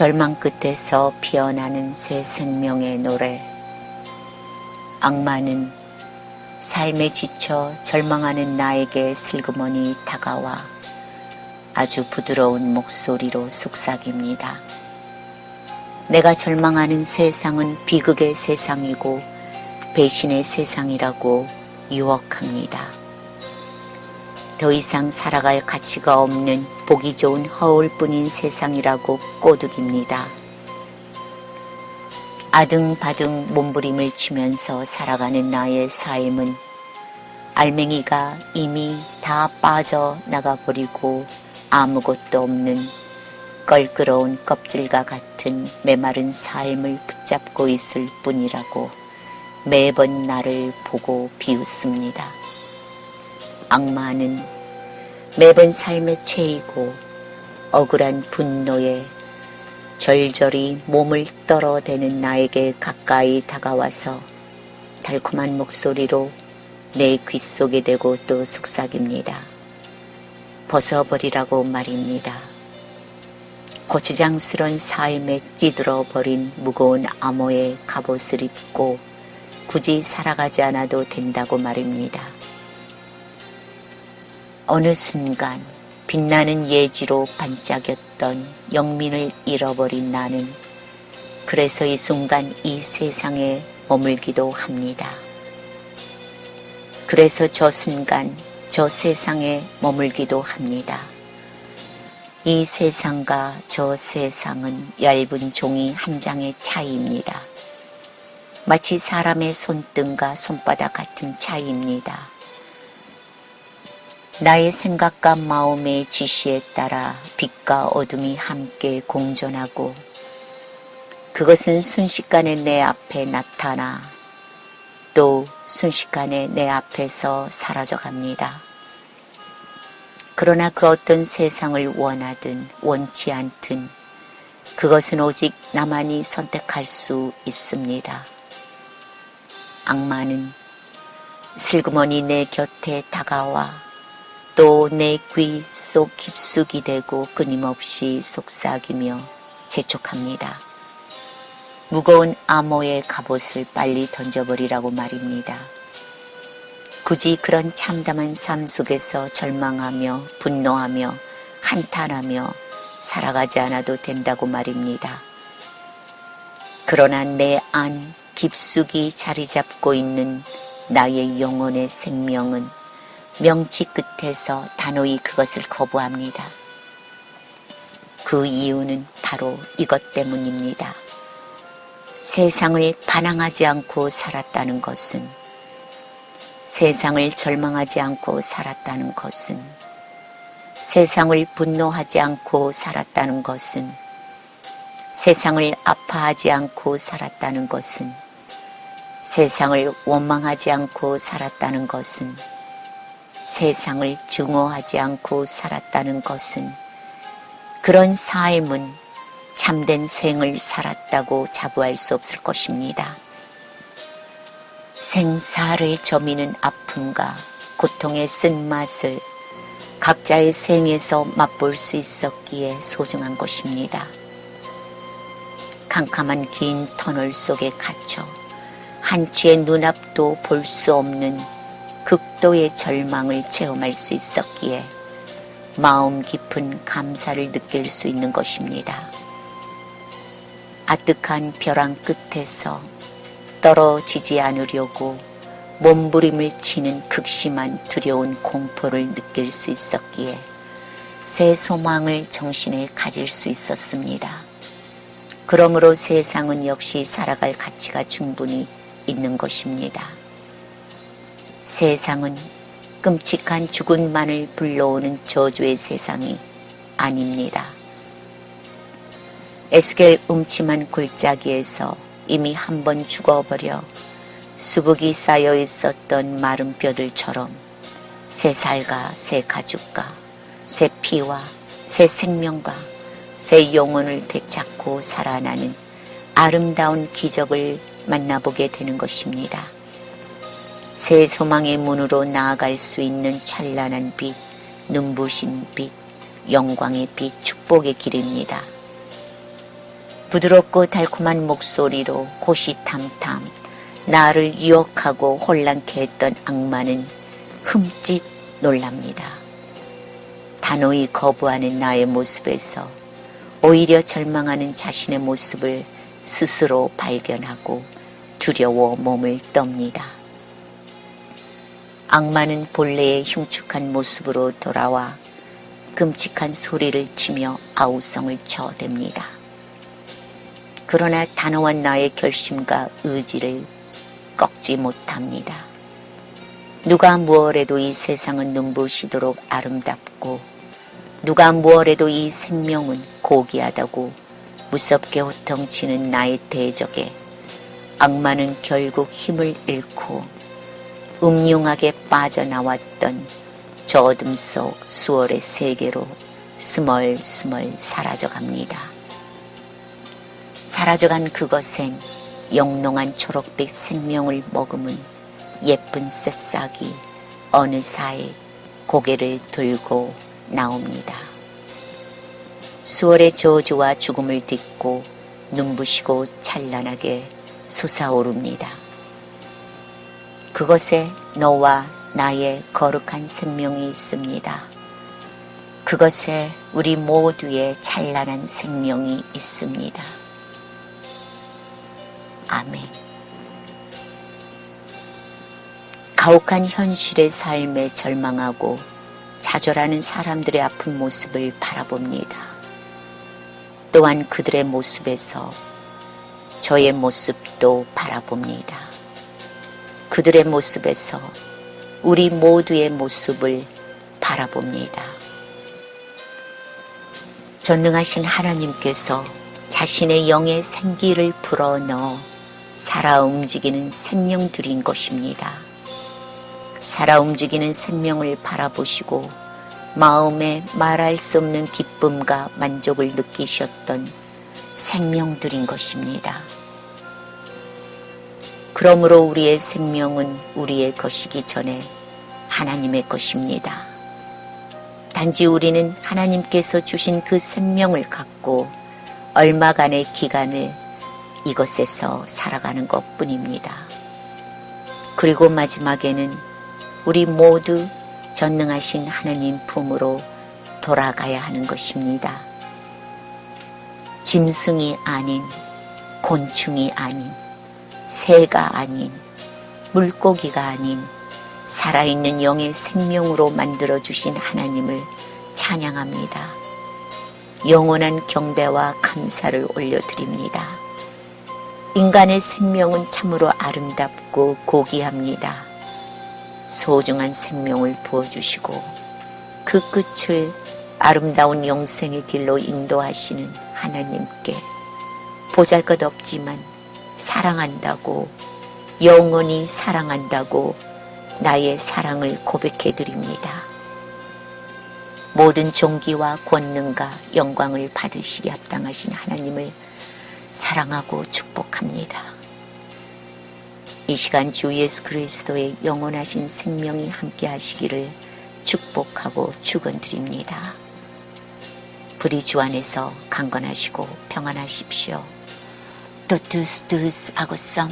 절망 끝에서 피어나는 새 생명의 노래. 악마는 삶에 지쳐 절망하는 나에게 슬그머니 다가와 아주 부드러운 목소리로 속삭입니다. 내가 절망하는 세상은 비극의 세상이고 배신의 세상이라고 유혹합니다. 더 이상 살아갈 가치가 없는 보기 좋은 허울뿐인 세상이라고 꼬드깁니다. 아등바등 몸부림을 치면서 살아가는 나의 삶은 알맹이가 이미 다 빠져나가버리고 아무것도 없는 껄끄러운 껍질과 같은 메마른 삶을 붙잡고 있을 뿐이라고 매번 나를 보고 비웃습니다. 악마는 매번 삶에 채이고 억울한 분노에 절절히 몸을 떨어대는 나에게 가까이 다가와서 달콤한 목소리로 내 귓속에 대고 또 속삭입니다. 벗어버리라고 말입니다. 고추장스런 삶에 찌들어버린 무거운 암호의 갑옷을 입고 굳이 살아가지 않아도 된다고 말입니다. 어느 순간 빛나는 예지로 반짝였던 영민을 잃어버린 나는 그래서 이 순간 이 세상에 머물기도 합니다. 그래서 저 순간 저 세상에 머물기도 합니다. 이 세상과 저 세상은 얇은 종이 한 장의 차이입니다. 마치 사람의 손등과 손바닥 같은 차이입니다. 나의 생각과 마음의 지시에 따라 빛과 어둠이 함께 공존하고 그것은 순식간에 내 앞에 나타나 또 순식간에 내 앞에서 사라져갑니다. 그러나 그 어떤 세상을 원하든 원치 않든 그것은 오직 나만이 선택할 수 있습니다. 악마는 슬그머니 내 곁에 다가와 또 내 귀 속 깊숙이 대고 끊임없이 속삭이며 재촉합니다. 무거운 암호의 갑옷을 빨리 던져버리라고 말입니다. 굳이 그런 참담한 삶 속에서 절망하며 분노하며 한탄하며 살아가지 않아도 된다고 말입니다. 그러나 내 안 깊숙이 자리 잡고 있는 나의 영혼의 생명은 명치 끝에서 단호히 그것을 거부합니다. 그 이유는 바로 이것 때문입니다. 세상을 반항하지 않고 살았다는 것은, 세상을 절망하지 않고 살았다는 것은, 세상을 분노하지 않고 살았다는 것은, 세상을 아파하지 않고 살았다는 것은, 세상을 원망하지 않고 살았다는 것은, 세상을 증오하지 않고 살았다는 것은 그런 삶은 참된 생을 살았다고 자부할 수 없을 것입니다. 생사를 저미는 아픔과 고통의 쓴맛을 각자의 생에서 맛볼 수 있었기에 소중한 것입니다. 캄캄한 긴 터널 속에 갇혀 한치의 눈앞도 볼 수 없는 극도의 절망을 체험할 수 있었기에 마음 깊은 감사를 느낄 수 있는 것입니다. 아뜩한 벼랑 끝에서 떨어지지 않으려고 몸부림을 치는 극심한 두려운 공포를 느낄 수 있었기에 새 소망을 정신에 가질 수 있었습니다. 그러므로 세상은 역시 살아갈 가치가 충분히 있는 것입니다. 세상은 끔찍한 죽음만을 불러오는 저주의 세상이 아닙니다. 에스겔 음침한 골짜기에서 이미 한 번 죽어버려 수북이 쌓여 있었던 마른 뼈들처럼 새 살과 새 가죽과 새 피와 새 생명과 새 영혼을 되찾고 살아나는 아름다운 기적을 만나보게 되는 것입니다. 새 소망의 문으로 나아갈 수 있는 찬란한 빛, 눈부신 빛, 영광의 빛, 축복의 길입니다. 부드럽고 달콤한 목소리로 호시탐탐 나를 유혹하고 혼란케 했던 악마는 흠칫 놀랍니다. 단호히 거부하는 나의 모습에서 오히려 절망하는 자신의 모습을 스스로 발견하고 두려워 몸을 떱니다. 악마는 본래의 흉측한 모습으로 돌아와 끔찍한 소리를 치며 아우성을 쳐댑니다. 그러나 단호한 나의 결심과 의지를 꺾지 못합니다. 누가 무엇해도 이 세상은 눈부시도록 아름답고 누가 무엇해도 이 생명은 고귀하다고 무섭게 호통치는 나의 대적에 악마는 결국 힘을 잃고 음흉하게 빠져나왔던 저 어둠 속 수월의 세계로 스멀스멀 사라져갑니다. 사라져간 그것엔 영롱한 초록빛 생명을 머금은 예쁜 새싹이 어느사이 고개를 들고 나옵니다. 수월의 저주와 죽음을 딛고 눈부시고 찬란하게 솟아오릅니다. 그것에 너와 나의 거룩한 생명이 있습니다. 그것에 우리 모두의 찬란한 생명이 있습니다. 아멘. 가혹한 현실의 삶에 절망하고 좌절하는 사람들의 아픈 모습을 바라봅니다. 또한 그들의 모습에서 저의 모습도 바라봅니다. 그들의 모습에서 우리 모두의 모습을 바라봅니다. 전능하신 하나님께서 자신의 영의 생기를 불어넣어 살아 움직이는 생명들인 것입니다. 살아 움직이는 생명을 바라보시고 마음에 말할 수 없는 기쁨과 만족을 느끼셨던 생명들인 것입니다. 그러므로 우리의 생명은 우리의 것이기 전에 하나님의 것입니다. 단지 우리는 하나님께서 주신 그 생명을 갖고 얼마간의 기간을 이것에서 살아가는 것뿐입니다. 그리고 마지막에는 우리 모두 전능하신 하나님 품으로 돌아가야 하는 것입니다. 짐승이 아닌, 곤충이 아닌, 새가 아닌, 물고기가 아닌 살아있는 영의 생명으로 만들어주신 하나님을 찬양합니다. 영원한 경배와 감사를 올려드립니다. 인간의 생명은 참으로 아름답고 고귀합니다. 소중한 생명을 부어주시고 그 끝을 아름다운 영생의 길로 인도하시는 하나님께 보잘것없지만 사랑한다고, 영원히 사랑한다고 나의 사랑을 고백해드립니다. 모든 존귀와 권능과 영광을 받으시기 합당하신 하나님을 사랑하고 축복합니다. 이 시간 주 예수 그리스도의 영원하신 생명이 함께 하시기를 축복하고 축원드립니다. 부디 주 안에서 강건하시고 평안하십시오. Totus tuus agosam